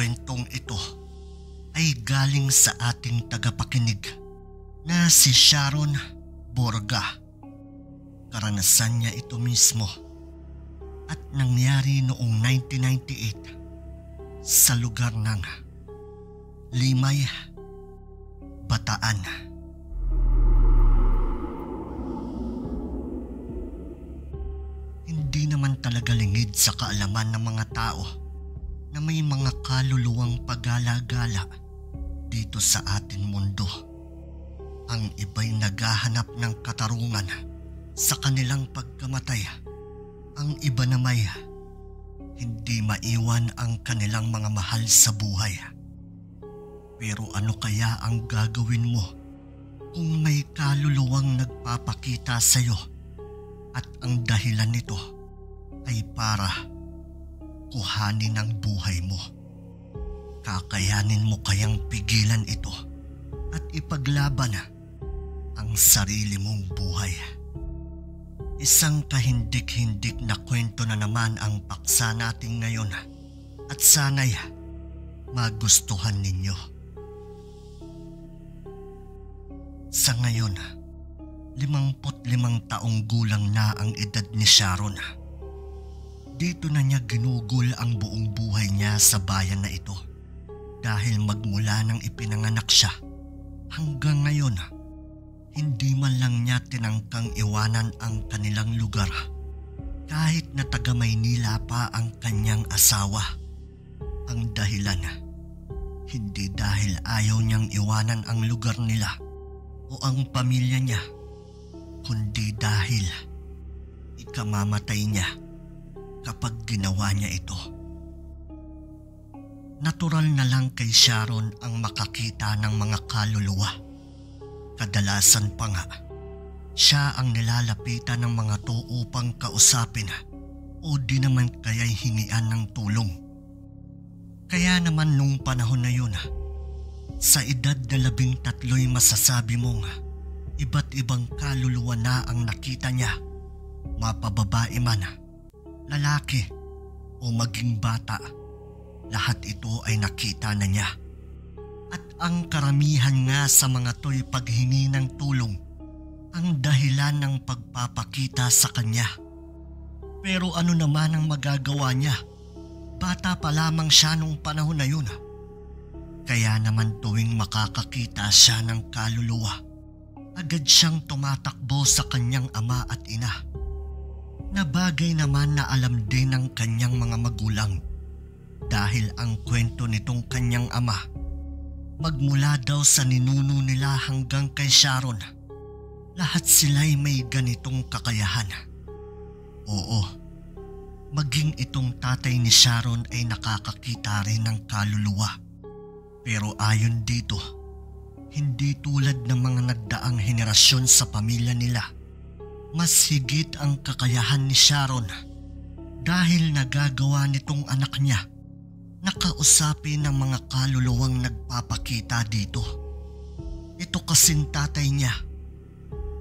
kwentong ito ay galing sa ating tagapakinig na si Sharon Borga. Karanasan niya ito mismo at nangyari noong 1998 sa lugar ng Limay, Bataan. Hindi naman talaga lingid sa kaalaman ng mga tao na may mga kaluluwang pagala-gala dito sa ating mundo. Ang iba'y naghahanap ng katarungan sa kanilang pagkamatay. Ang iba na may hindi maiwan ang kanilang mga mahal sa buhay. Pero ano kaya ang gagawin mo kung may kaluluwang nagpapakita sa iyo at ang dahilan nito ay para kuhanin ang buhay mo? Kakayanin mo kayang pigilan ito at ipaglaban ang sarili mong buhay? Isang kahindik-hindik na kwento na naman ang paksa natin ngayon at sana'y magustuhan ninyo. Sa ngayon, 55 taong gulang na ang edad ni Sharon. Dito na niya ginugol ang buong buhay niya sa bayan na ito dahil magmula nang ipinanganak siya hanggang ngayon, hindi man lang niya tinangkang iwanan ang kanilang lugar kahit na taga Maynila pa ang kanyang asawa. Ang dahilan, hindi dahil ayaw niyang iwanan ang lugar nila o ang pamilya niya, kundi dahil ikamamatay niya kapag ginawa niya ito. Natural na lang kay Sharon ang makakita ng mga kaluluwa. Kadalasan pa nga, siya ang nilalapitan ng mga to upang kausapin o di naman kaya'y hingian ng tulong. Kaya naman nung panahon na yun, sa edad na 13'y masasabi mong iba't ibang kaluluwa na ang nakita niya, mapababae man, lalaki o maging bata. Lahat ito ay nakita na niya. At ang karamihan nga sa mga to'y paghingi ng tulong ang dahilan ng pagpapakita sa kanya. Pero ano naman ang magagawa niya? Bata pa lamang siya nung panahon na yun. Kaya naman tuwing makakakita siya ng kaluluwa, agad siyang tumatakbo sa kanyang ama at ina. Na bagay naman na alam din ng kanyang mga magulang dahil ang kwento nitong kanyang ama, magmula daw sa ninuno nila hanggang kay Sharon, lahat sila'y may ganitong kakayahan. Oo, maging itong tatay ni Sharon ay nakakakita rin ng kaluluwa. Pero ayon dito, hindi tulad ng mga nagdaang henerasyon sa pamilya nila. Mas higit ang kakayahan ni Sharon dahil nagagawa nitong anak niya nakausapin ng mga kaluluwang nagpapakita dito. Ito kasing tatay niya,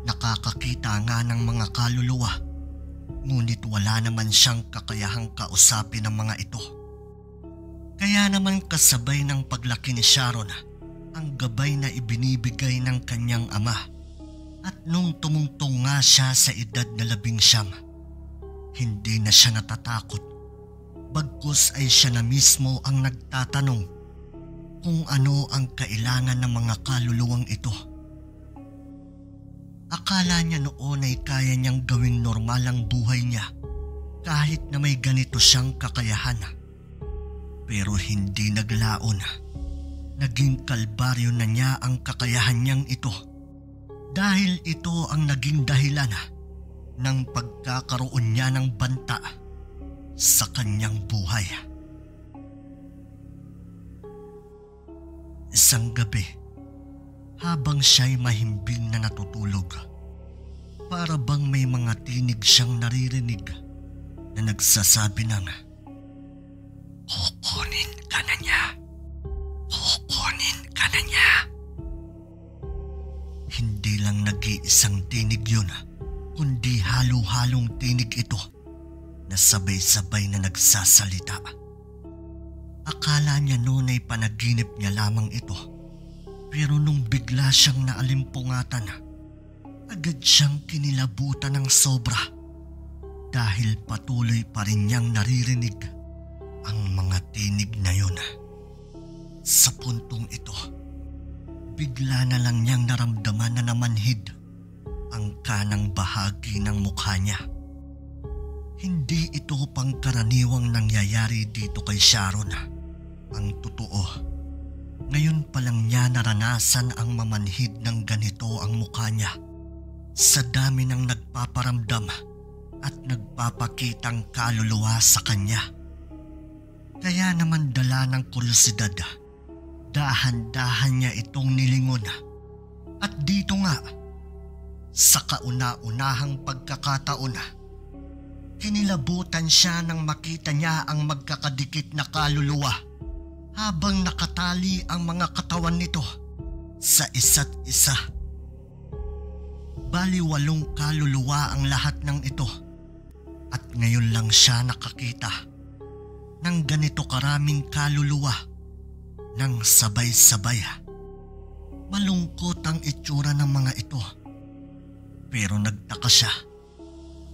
nakakakita nga ng mga kaluluwa, ngunit wala naman siyang kakayahang kausapin ng mga ito. Kaya naman kasabay ng paglaki ni Sharon ang gabay na ibinibigay ng kanyang ama. At nung tumungtong nga siya sa edad na 19, hindi na siya natatakot. Bagkus ay siya na mismo ang nagtatanong kung ano ang kailangan ng mga kaluluwang ito. Akala niya noon ay kaya niyang gawing normal ang buhay niya kahit na may ganito siyang kakayahan. Pero hindi naglaon. Naging kalbaryo na niya ang kakayahan niyang ito dahil ito ang naging dahilan ng pagkakaroon niya ng banta sa kanyang buhay. Isang gabi, habang siya'y mahimbing na natutulog, para bang may mga tinig siyang naririnig na nagsasabi ng, "Kukunin ka na niya. Kukunin ka na niya." Hindi lang nag-iisang tinig yun, kundi halo-halong tinig ito na sabay-sabay na nagsasalita. Akala niya noon ay panaginip niya lamang ito. Pero nung bigla siyang naalimpungatan, agad siyang kinilabutan ng sobra dahil patuloy pa rin niyang naririnig ang mga tinig na yun. Sa puntong ito, bigla na lang niyang naramdaman na namanhid ang kanang bahagi ng mukha niya. Hindi ito pangkaraniwang nangyayari dito kay Sharon. Ang totoo, ngayon pa lang niya naranasan ang mamanhid ng ganito ang mukha niya sa dami ng nagpaparamdam at nagpapakitang kaluluwa sa kanya. Kaya naman dala ng kuryosidad, dahan-dahan niya itong nilingon. At dito nga, sa kauna-unahang pagkakataon, kinilabutan siya nang makita niya ang magkakadikit na kaluluwa habang nakatali ang mga katawan nito sa isa't isa. Bali 8 kaluluwa ang lahat ng ito at ngayon lang siya nakakita ng ganito karaming kaluluwa nang sabay-sabay. Malungkot ang itsura ng mga ito, pero nagtaka siya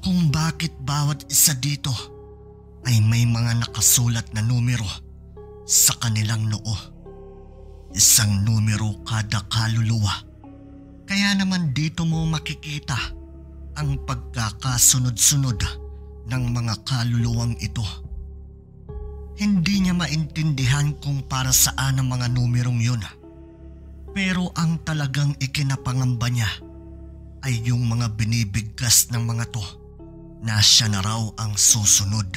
kung bakit bawat isa dito ay may mga nakasulat na numero sa kanilang noo. 1 numero kada kaluluwa. Kaya naman dito mo makikita ang pagkakasunod-sunod ng mga kaluluwang ito. Hindi niya maintindihan kung para saan ang mga numerong yun. Pero ang talagang ikinapangamba niya ay yung mga binibigkas ng mga to na siya na raw ang susunod.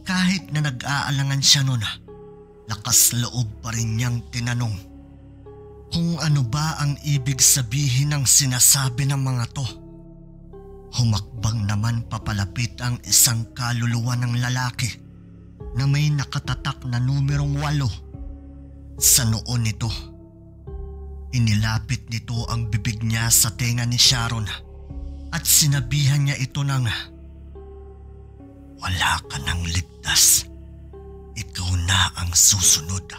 Kahit na nag-aalangan siya nun, lakas loob pa rin niyang tinanong kung ano ba ang ibig sabihin ng sinasabi ng mga to. Humakbang naman papalapit ang isang kaluluwa ng lalaki na may nakatatak na numerong 8 sa noo nito. Inilapit nito ang bibig niya sa tenga ni Sharon at sinabihan niya ito ng, "Wala ka nang ligtas. Ikaw na ang susunod.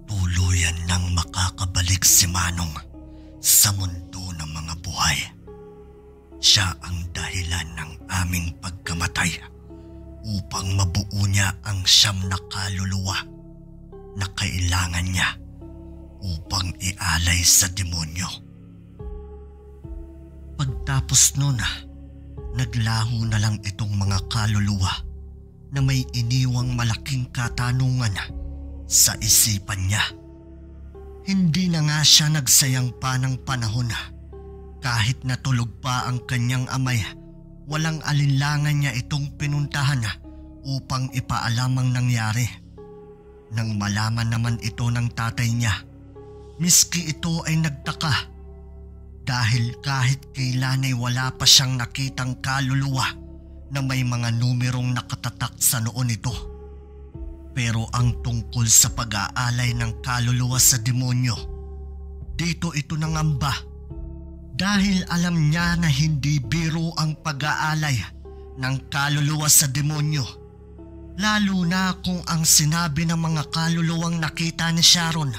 Tuluyan nang makakabalik si Manong sa mundo ng mga buhay. Siya ang dahilan ng aming pagkamatay upang mabuo niya ang 9 na kaluluwa na kailangan niya upang ialay sa demonyo." Pagtapos nun, naglaho na lang itong mga kaluluwa na may iniwang malaking katanungan sa isipan niya. Hindi na nga siya nagsayang pa ng panahon. Kahit natulog pa ang kanyang amay, walang alinlangan niya itong pinuntahan upang ipaalam ang nangyari. Nang malaman naman ito ng tatay niya, miski ito ay nagtaka dahil kahit kailan ay wala pa siyang nakitang kaluluwa na may mga numerong nakatatak sa noo nito. Pero ang tungkol sa pag-aalay ng kaluluwa sa demonyo, dito ito nangamba dahil alam niya na hindi biro ang pag-aalay ng kaluluwa sa demonyo. Lalo na kung ang sinabi ng mga kaluluwang nakita ni Sharon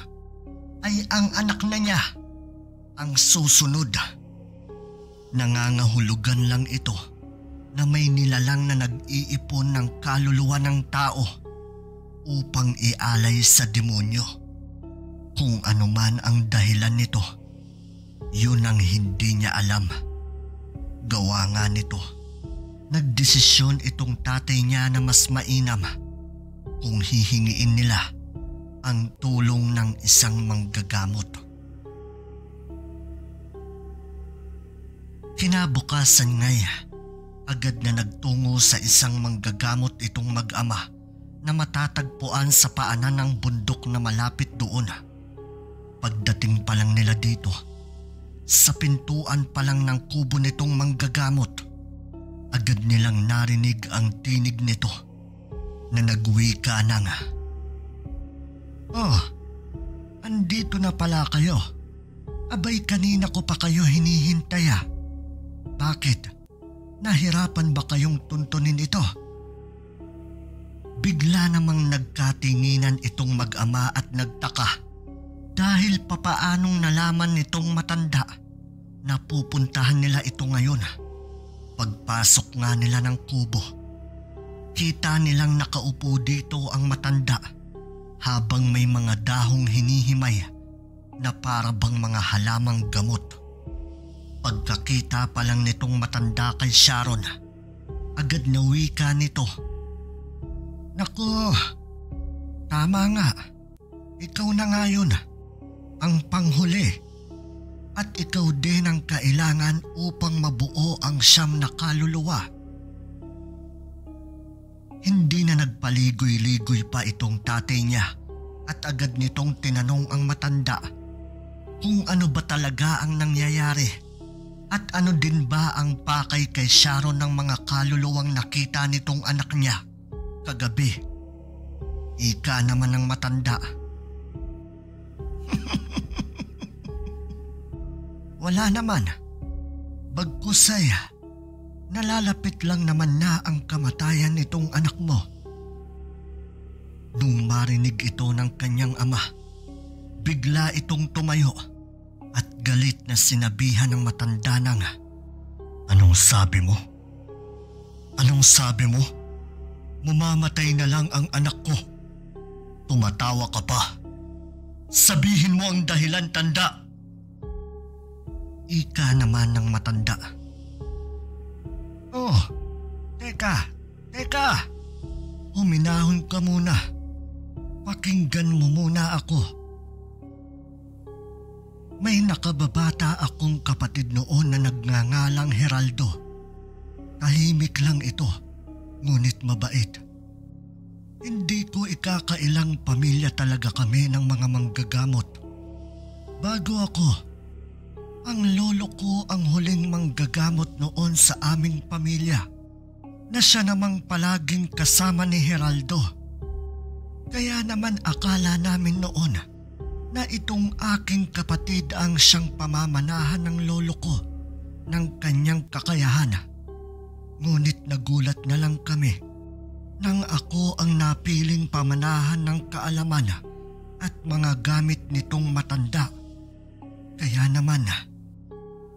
ay ang anak na niya ang susunod. Nangangahulugan lang ito na may nilalang na nag-iipon ng kaluluwa ng tao upang ialay sa demonyo. Kung ano man ang dahilan nito, yun ang hindi niya alam. Gawa nga nito, nagdesisyon itong tatay niya na mas mainam kung hihingiin nila ang tulong ng isang manggagamot. Kinabukasan nga'y agad na nagtungo sa isang manggagamot itong mag-ama na matatagpuan sa paanan ng bundok na malapit doon. Pagdating pa lang nila dito, sa pintuan pa lang ng kubo nitong manggagamot, agad nilang narinig ang tinig nito na nagwika ng, "Oh, andito na pala kayo. Abay, kanina ko pa kayo hinihintay. Bakit? Nahirapan ba kayong tuntunin ito?" Bigla namang nagkatinginan itong mag-ama at nagtaka dahil papaanong nalaman nitong matanda na pupuntahan nila ito ngayon. Pagpasok nga nila ng kubo, kita nilang nakaupo dito ang matanda habang may mga dahong hinihimay na para bang mga halamang gamot. Pagkakita pa lang nitong matanda kay Sharon, agad na wika nito. Naku, tama nga. Ikaw na nga yun, ang panghuli. At ikaw din ang kailangan upang mabuo ang 9 na kaluluwa. Hindi na nagpaligoy-ligoy pa itong tatay niya at agad nitong tinanong ang matanda kung ano ba talaga ang nangyayari at ano din ba ang pakay kay Sharon ng mga kaluluwang nakita nitong anak niya kagabi. Ika naman ng matanda. Wala naman. Bagkus ay nalalapit lang naman na ang kamatayan nitong anak mo. Nung marinig ito ng kanyang ama, bigla itong tumayo at galit na sinabihan ng matanda na nga. Anong sabi mo? Anong sabi mo? Mamamatay na lang ang anak ko. Tumatawa ka pa. Sabihin mo ang dahilan, tanda. Ika naman ng matanda. Oh, teka. Huminahon ka muna. Pakinggan mo muna ako. May nakababata akong kapatid noon na nagngangalang Geraldo. Tahimik lang ito, ngunit mabait. Hindi ko ikakailang pamilya talaga kami ng mga manggagamot. Bago ako, ang lolo ko ang huling manggagamot noon sa aming pamilya na siya namang palaging kasama ni Geraldo. Kaya naman akala namin noon na itong aking kapatid ang siyang pamamanahan ng lolo ko ng kanyang kakayahan. Ngunit nagulat na lang kami nang ako ang napiling pamanahan ng kaalaman at mga gamit nitong matanda. Kaya naman,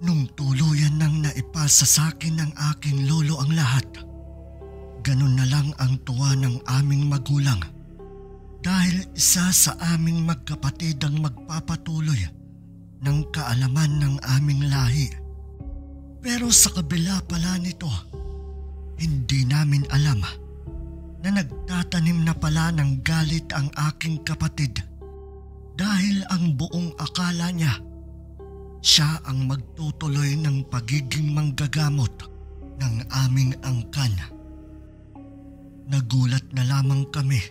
nung tuluyan nang naipasa sa akin ng aking lolo ang lahat, ganun na lang ang tuwa ng aming magulang dahil isa sa aming magkapatid ang magpapatuloy ng kaalaman ng aming lahi. Pero sa kabila pala nito, hindi namin alam na nagtatanim na pala ng galit ang aking kapatid dahil ang buong akala niya siya ang magtutuloy ng pagiging manggagamot ng aming angkan. Nagulat na lamang kami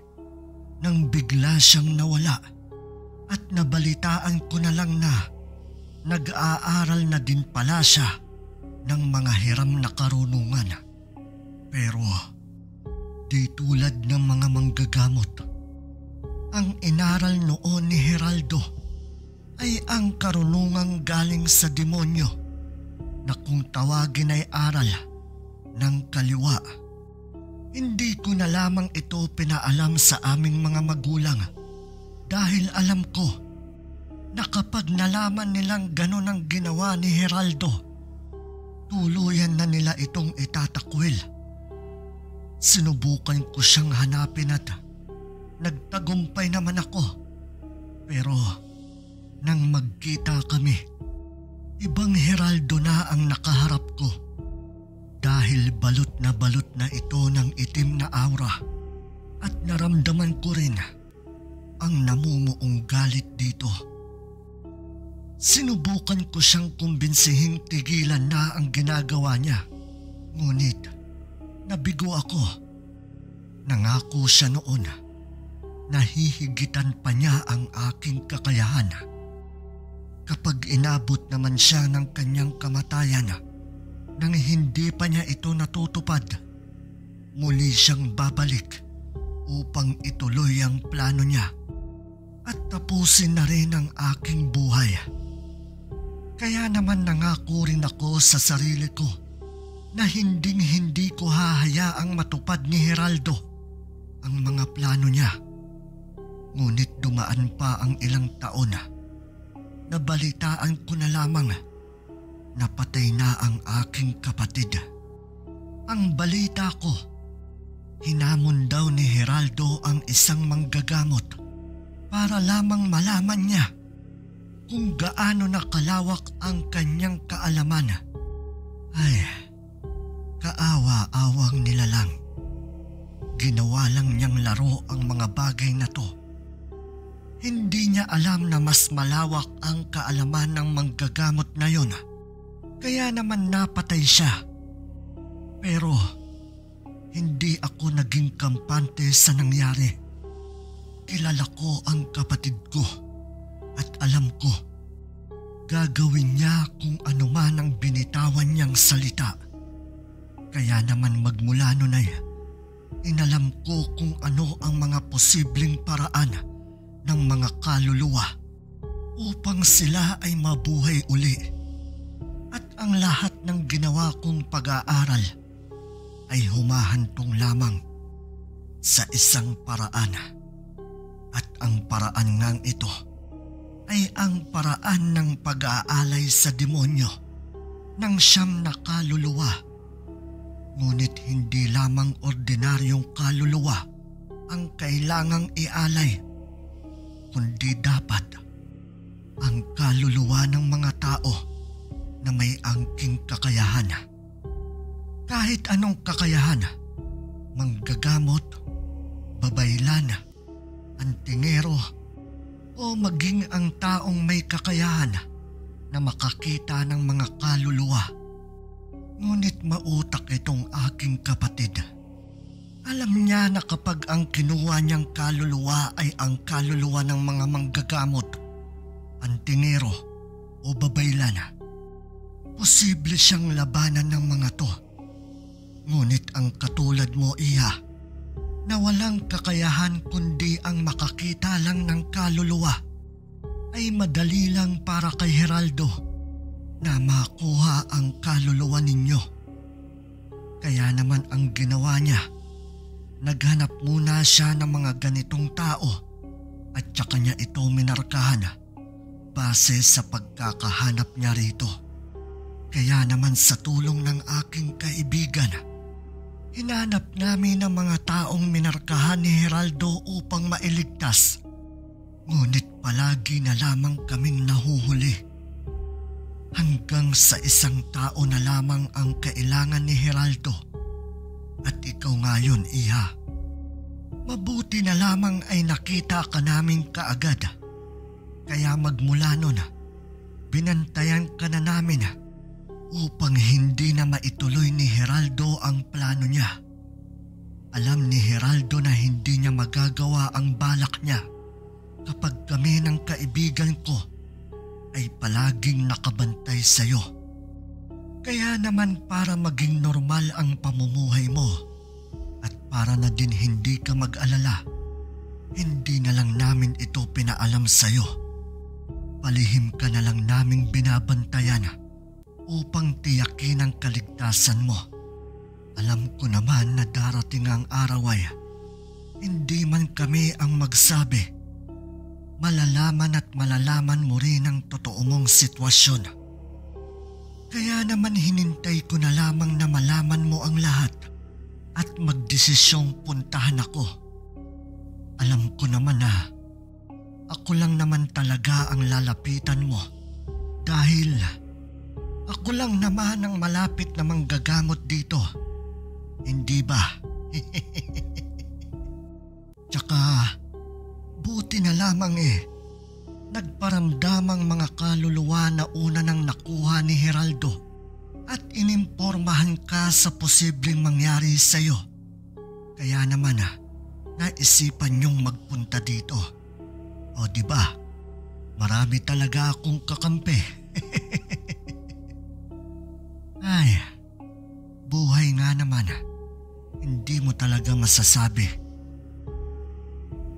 nang bigla siyang nawala at nabalitaan ko na lang na nag-aaral na din pala siya ng mga hiram na karunungan. Pero di tulad ng mga manggagamot, ang inaral noon ni Geraldo ay ang karunungang galing sa demonyo na kung tawagin ay aral ng kaliwa. Hindi ko na lamang ito pinaalam sa aming mga magulang dahil alam ko na kapag nalaman nilang ganon ang ginawa ni Geraldo, tuluyan na nila itong itatakwil. Sinubukan ko siyang hanapin at nagtagumpay naman ako. Pero nang magkita kami, ibang Geraldo na ang nakaharap ko dahil balot na ito ng itim na aura at naramdaman ko rin ang namumuong galit dito. Sinubukan ko siyang kumbensihing tigilan na ang ginagawa niya, ngunit nabigo ako. Nangako siya noon na hihigitan pa niya ang aking kakayahan. Kapag inabot naman siya ng kanyang kamatayan, nang hindi pa niya ito natutupad, muli siyang babalik upang ituloy ang plano niya at tapusin na rin ang aking buhay. Kaya naman nangako rin ako sa sarili ko na hindi ko hahayaang matupad ni Geraldo ang mga plano niya. Ngunit dumaan pa ang ilang taon nabalitaan ko na lamang na patay na ang aking kapatid. Ang balita ko, hinamon daw ni Geraldo ang isang manggagamot para lamang malaman niya kung gaano na kalawak ang kanyang kaalaman. Ay, kaawa-awang nilalang. Ginawa lang niyang laro ang mga bagay na to. Hindi niya alam na mas malawak ang kaalaman ng manggagamot na yon. Kaya naman napatay siya. Pero hindi ako naging kampante sa nangyari. Kilala ko ang kapatid ko at alam ko gagawin niya kung ano man ang binitawan niyang salita. Kaya naman magmula nun ay inalam ko kung ano ang mga posibleng paraan ng mga kaluluwa upang sila ay mabuhay uli. At ang lahat ng ginawa kong pag-aaral ay humahantong lamang sa isang paraan. At ang paraan ngang ito ay ang paraan ng pag-aalay sa demonyo ng siyam na kaluluwa. Ngunit hindi lamang ordinaryong kaluluwa ang kailangang ialay, kundi dapat ang kaluluwa ng mga tao na may angking kakayahan. Kahit anong kakayahan, manggagamot, babaylan, antingero, o maging ang taong may kakayahan na makakita ng mga kaluluwa. Ngunit mautak itong aking kapatid. Alam niya na kapag ang kinuha niyang kaluluwa ay ang kaluluwa ng mga manggagamot, antingero o babaylan, posible siyang labanan ng mga to. Ngunit ang katulad mo, Iha, na walang kakayahan kundi ang makakita lang ng kaluluwa, ay madali lang para kay Geraldo na makuha ang kaluluwa ninyo. Kaya naman ang ginawa niya, naghanap muna siya ng mga ganitong tao at saka niya ito minarkahan base sa pagkakahanap niya rito. Kaya naman sa tulong ng aking kaibigan, hinanap namin ang mga taong minarkahan ni Geraldo upang mailigtas. Ngunit palagi na lamang kaming nahuhuli. Hanggang sa isang tao na lamang ang kailangan ni Geraldo. At ikaw ngayon, Iha. Mabuti na lamang ay nakita ka namin kaagad. Kaya magmula nun, binantayan ka na namin upang hindi na maituloy ni Geraldo ang plano niya. Alam ni Geraldo na hindi niya magagawa ang balak niya kapag kami ng kaibigan ko ay palaging nakabantay sa iyo. Kaya naman para maging normal ang pamumuhay mo at para na din hindi ka mag-alala, hindi na lang namin ito pinaalam sa iyo. Palihim ka na lang naming binabantayan upang tiyakin ang kaligtasan mo. Alam ko naman na darating ang araw ay hindi man kami ang magsabi. Malalaman at malalaman mo rin ang totoo mong sitwasyon. Kaya naman hinintay ko na lamang na malaman mo ang lahat at magdesisyong puntahan ako. Alam ko naman na ako lang naman talaga ang lalapitan mo dahil ako lang naman ang malapit na manggagamot dito. Hindi ba? Tsaka buti na lamang nagparamdamang mga kaluluwa na una nang nakuha ni Geraldo at inimpormahan ka sa posibleng mangyari sa iyo. Kaya naman naisipan niyong magpunta dito. O di ba? Marami talaga akong kakampi. Ay, buhay nga naman. Hindi mo talaga masasabi.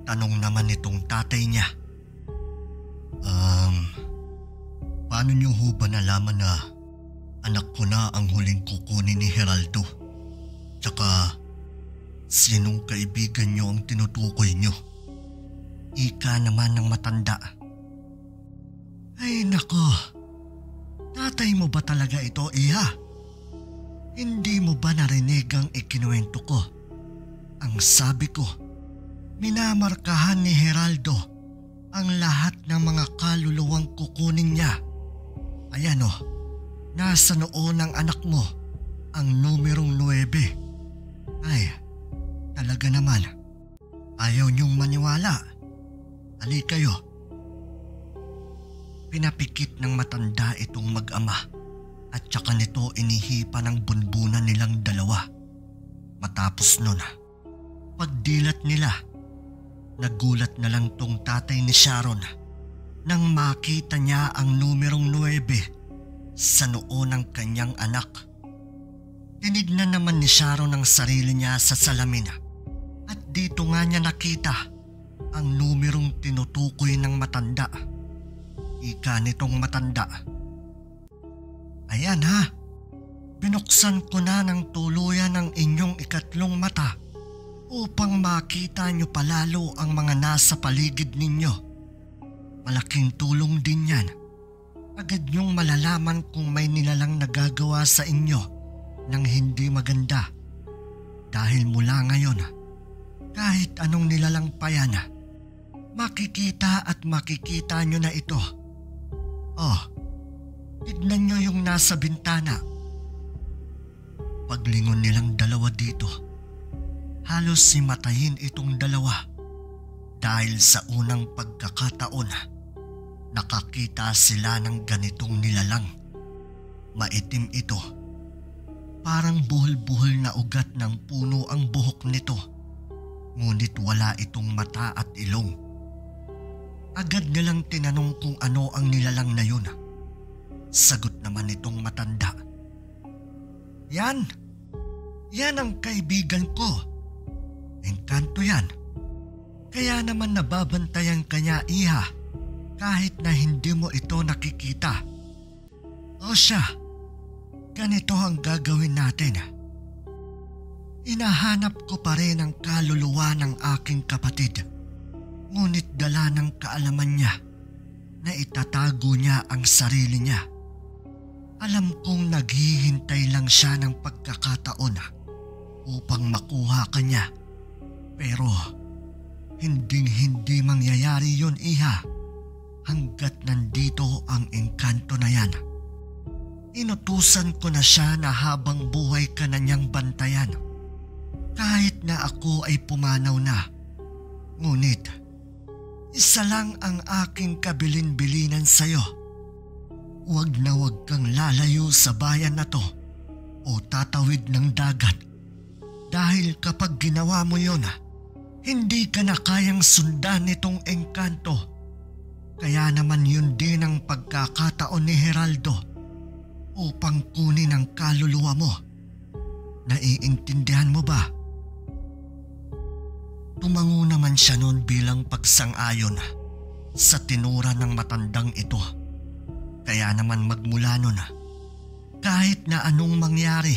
Tanong naman itong tatay niya. Paano niyo ho ba nalaman na anak ko na ang huling kukunin ni Geraldo? Tsaka, Sinong kaibigan niyo ang tinutukoy niyo? Ika naman ng matanda. Ay nako, tatay mo ba talaga ito, iha? Hindi mo ba narinig ang ikinuwento ko? Ang sabi ko, minamarkahan ni Geraldo ang lahat ng mga kaluluwang kukunin niya. Ayan o, nasa noo ng anak mo ang numerong 9. Ay, talaga naman. Ayaw niyong maniwala. Ali kayo. Pinapikit ng matanda itong mag-ama at saka nito inihipa ng bunbunan nilang dalawa. Matapos nun, pagdilat nila, nagulat na lang tong tatay ni Sharon nang makita niya ang numerong 9 sa noo ng kanyang anak. Tinignan naman ni Sharon ang sarili niya sa salamin at dito nga niya nakita ang numerong tinutukoy ng matanda. Ika nitong matanda. Ayan ha, binuksan ko na ng tuluyan ang inyong ikatlong mata upang makita nyo palalo ang mga nasa paligid ninyo. Malaking tulong din yan. Agad nyong malalaman kung may nilalang nagagawa sa inyo ng hindi maganda. Dahil mula ngayon, kahit anong nilalang pa yan, makikita at makikita nyo na ito. Oh, tignan nyo yung nasa bintana. Paglingon nilang dalawa dito, halos simatayin itong dalawa dahil sa unang pagkakataon nakakita sila ng ganitong nilalang. Maitim ito, parang buhol-buhol na ugat ng puno ang buhok nito, ngunit wala itong mata at ilong. Agad nilang tinanong kung ano ang nilalang na yun. Sagot naman itong matanda. Yan ang kaibigan ko. Engkanto yan. Kaya naman nababantayan ka niya, iha, kahit na hindi mo ito nakikita. O siya, ganito ang gagawin natin. Hinahanap ko pa rin ang kaluluwa ng aking kapatid. Ngunit dala ng kaalaman niya na itatago niya ang sarili niya. Alam kong naghihintay lang siya ng pagkakataon upang makuha ka niya. Pero hinding-hindi mangyayari yun, iha, hanggat nandito ang engkanto na yan. Inutusan ko na siya na habang buhay ka na niyang bantayan. Kahit na ako ay pumanaw na. Ngunit isa lang ang aking kabilin-bilinan sa'yo. Huwag na huwag kang lalayo sa bayan na to o tatawid ng dagat. Dahil kapag ginawa mo yun, hindi ka na kayang sundan nitong engkanto. Kaya naman yun din ang pagkakataon ni Geraldo upang kunin ang kaluluwa mo. Naiintindihan mo ba? Tumango naman siya noon bilang pagsang-ayon sa tinura ng matandang ito. Kaya naman magmula noon, kahit na anong mangyari,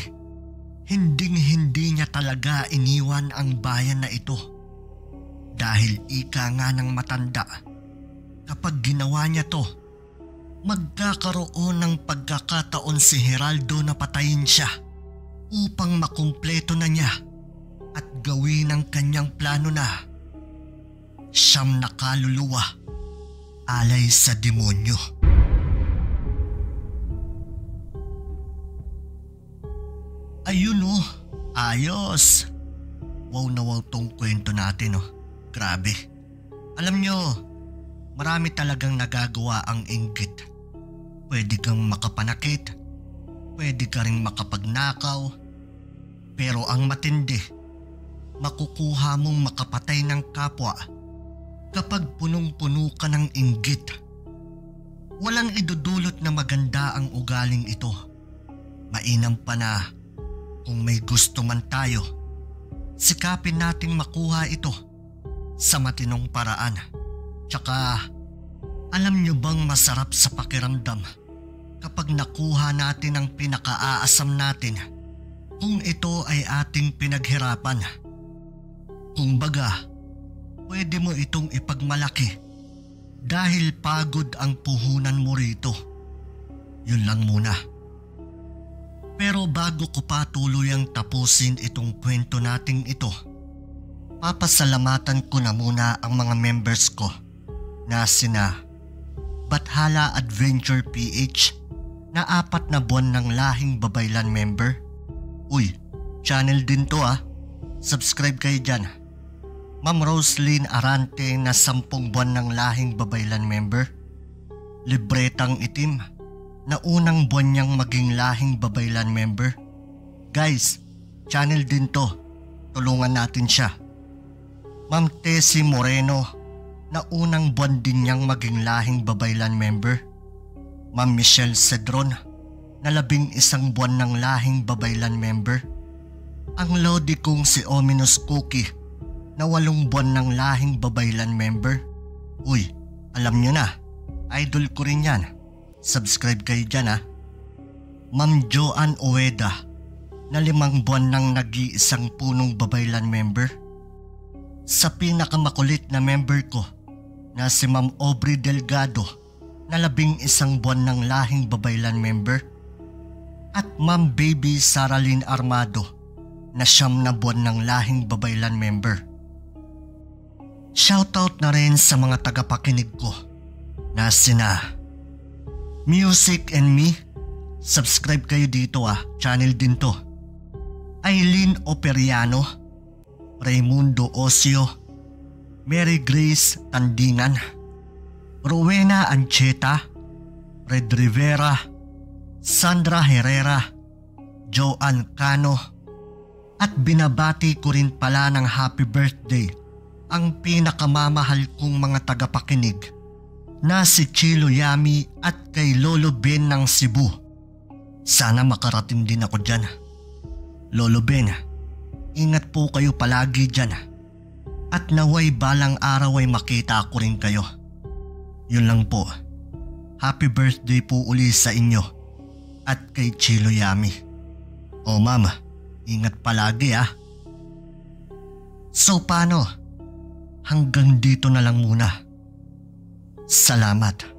hinding-hindi niya talaga iniwan ang bayan na ito. Dahil ika nga ng matanda, kapag ginawa niya to, magkakaroon ng pagkakataon si Geraldo na patayin siya upang makumpleto na niya at gawin ang kanyang plano na siyam na kaluluwa alay sa demonyo. Ayun oh, ayos. Wow na wow tong kwento natin oh. Grabe. Alam nyo, marami talagang nagagawa ang inggit. Pwede kang makapanakit, pwede ka ring makapagnakaw, pero ang matindi, makukuha mong makapatay ng kapwa kapag punong-puno ka ng inggit. Walang idudulot na maganda ang ugaling ito. Mainam pa na kung may gusto man tayo, sikapin nating makuha ito sa matinong paraan. Tsaka, alam nyo bang masarap sa pakiramdam kapag nakuha natin ang pinakaaasam natin kung ito ay ating pinaghirapan? Kumbaga, pwede mo itong ipagmalaki dahil pagod ang puhunan mo rito. Yun lang muna. Pero bago ko pa tuluyang tapusin itong kwento nating ito, papasalamatan ko na muna ang mga members ko na sina Bathala Adventure PH na 4 na buwan ng lahing babaylan member. Uy, channel din to ah. Subscribe kayo dyan. Ma'am Roslyn Arante na 10 buwan ng lahing babaylan member. Libretang Itim na unang buwan niyang maging lahing babaylan member. Guys, channel din to. Tulungan natin siya. Ma'am Tessie Moreno na unang buwan din niyang maging lahing babaylan member. Ma'am Michelle Cedron na 11 buwan ng lahing babaylan member. Ang lodi kong si Ominous Cookie na 8 buwan ng lahing babaylan member. Uy, alam nyo na, idol ko rin yan. Subscribe kayo dyan ah. Ma'am Joanne Ueda na 5 buwan ng nag-iisang punong babaylan member. Sa pinakamakulit na member ko na si Ma'am Aubrey Delgado na 11 buwan ng lahing babaylan member. At Ma'am Baby Saraline Armado na 9 na buwan ng lahing babaylan member. Shoutout na rin sa mga tagapakinig ko na sina Music and Me. Subscribe kayo dito ah, channel din to. Aileen Operiano, Raimundo Osio, Mary Grace Tandingan, Rowena Ancheta, Red Rivera, Sandra Herrera, Joanne Cano. At binabati ko rin pala ng happy birthday ang pinakamamahal kong mga tagapakinig na si Chilo Yami at kay Lolo Ben ng Cebu. Sana makarating din ako dyan. Lolo Ben, ingat po kayo palagi dyan. At naway balang araw ay makita ko rin kayo. Yun lang po. Happy birthday po uli sa inyo at kay Chilo Yami. O mama, ingat palagi ah. So paano? Hanggang dito na lang muna. Salamat.